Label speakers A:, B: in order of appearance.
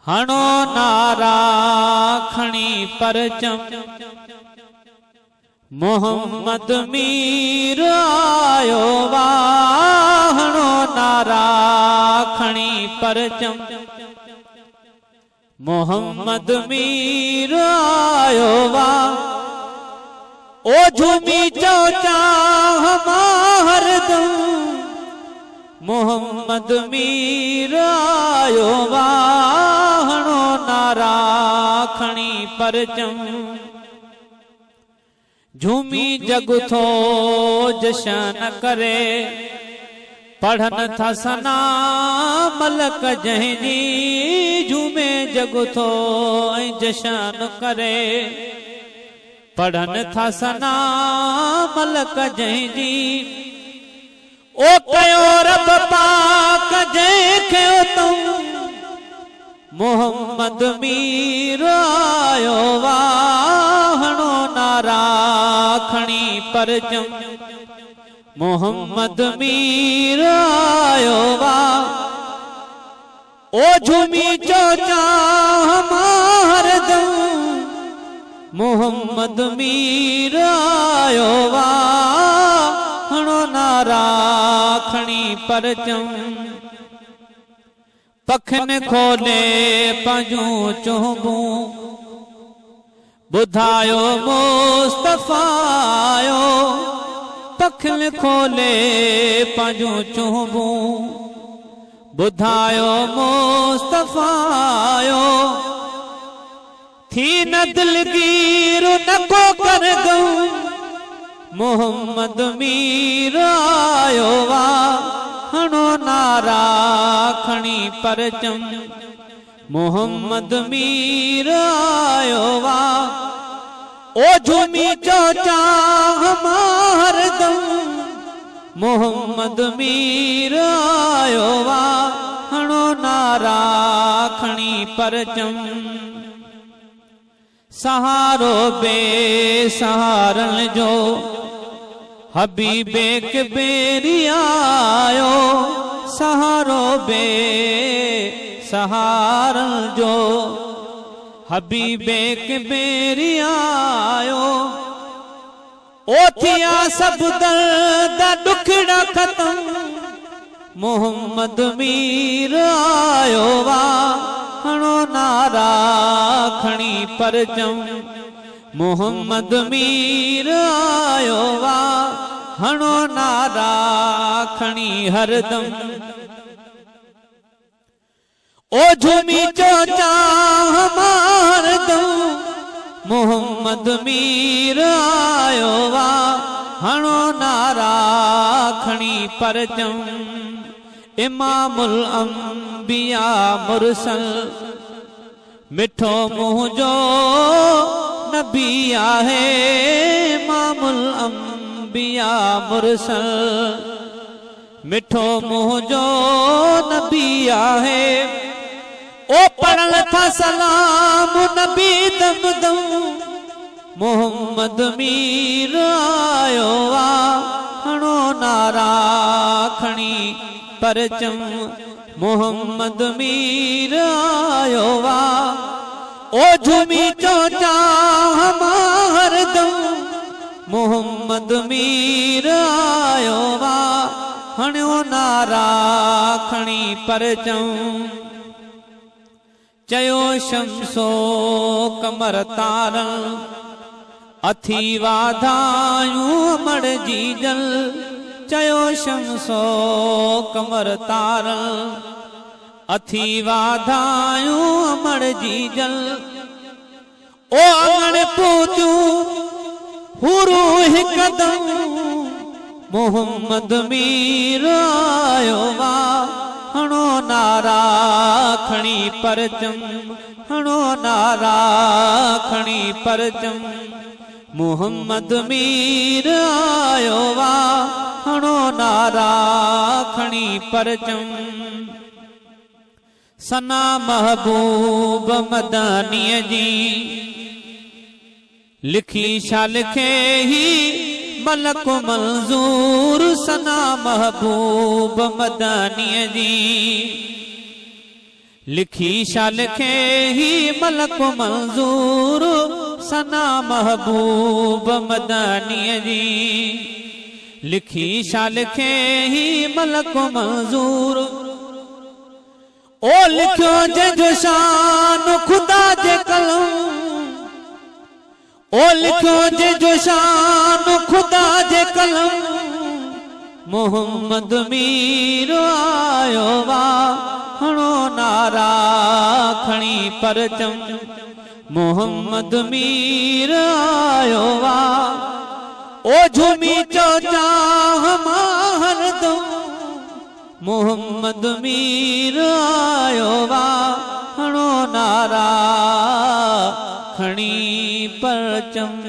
A: हणो नारा खणी परचम मोहम्मद मीर आयो वा। हणो नारा खणी परचम मोहम्मद मीर आयो वा। ओ झूमी चो चाह हरदम मोहम्मद मीर आयो वा। हणो नारा खणी परचम झूमी जग थो जशन करे पढ़न था सना मलक जंहिंजी। झूमे जग थो जशन करे पढ़न था सना मलक जंहिंजी। ओ कयो रब पाक जंहिंखे तुम मोहम्मद मीर आयो वा। हणो नारा खणी परचम मोहम्मद मीर आयो वा। ओ झूमी चो चाह हरदम मोहम्मद मीर आयो वा। हणो नारा खणी परचम पखन खोले पंजूं चुंबूं बुधायो मुस्तफायो। पखन खोले पंजूं चुंबूं बुधायो मुस्तफायो। थी न दिलगीर न को कर गऊं मोहम्मद मीर आयो वा। हणो नारा खणी परचम मोहम्मद मीर आयो वा। ओ झूमी चो चाह हरदम मोहम्मद मीर आयो वा। हणो नारा खणी परचम सहारो बेसहारन जो हबीबे के बेरी आयो। सहारो बेसहारन जो हबीबे के बेरी आयो। ओ थिया सब दर्द दुखड़ा खत्म मोहम्मद मीर आयो वा। हणो नारा खणी परचम मोहम्मद मीर आयो वा। हणो नारा खणी हरदम ओ झूमी चो चाह हरदम मोहम्मद मीर आयो वा। हणो नारा खणी परचम इमामुल अंबिया मुरसल मिठो मुंह जो नबी आहे। इमामुल अंबिया मुरसल मिठो मुंह जो नबी आहे। ओ पढ़ल था सलाम नबी दम दम मोहम्मद मीर आयो वा। हणो नारा खणी परचम मोहम्मद मीर आयो वा। ओ झूमी चो चाह हरदम मोहम्मद मीर आयो वा। हणो नारा खणी परचम चयो शम्सो कमर तारन अथी वाधायूं अमर जी जल। चयो शम्सो कमर तारन अथी वाधायूं अमर जी जल। ओ अमर पूजूं हुरू हिकदम मोहम्मद मीर आयो वा। हणो नारा खणी परचम हणो नारा खणी परचम मोहम्मद मीर आयो वा। हणो नारा खणी परचम सना महबूब मदानीअ जी लिखी छा लिखे ही मलक मंज़ूर सना महबूब मदानी जी लिखी शा लिखे ही मलक मंज़ूर सना महबूब मदानी जी लिखी शा लिखे ही मलक मंज़ूर ओ लिखो जो शान खुदा जे कलम ओ लिखो जो शान खुदा जे कलम मोहम्मद मीर आयो वा हणो नारा खणी परचम मोहम्मद मीर आयो वा ओ झूमी चो चाह हरदम मोहम्मद मीर आयो वा हणो नारा खणी परचम।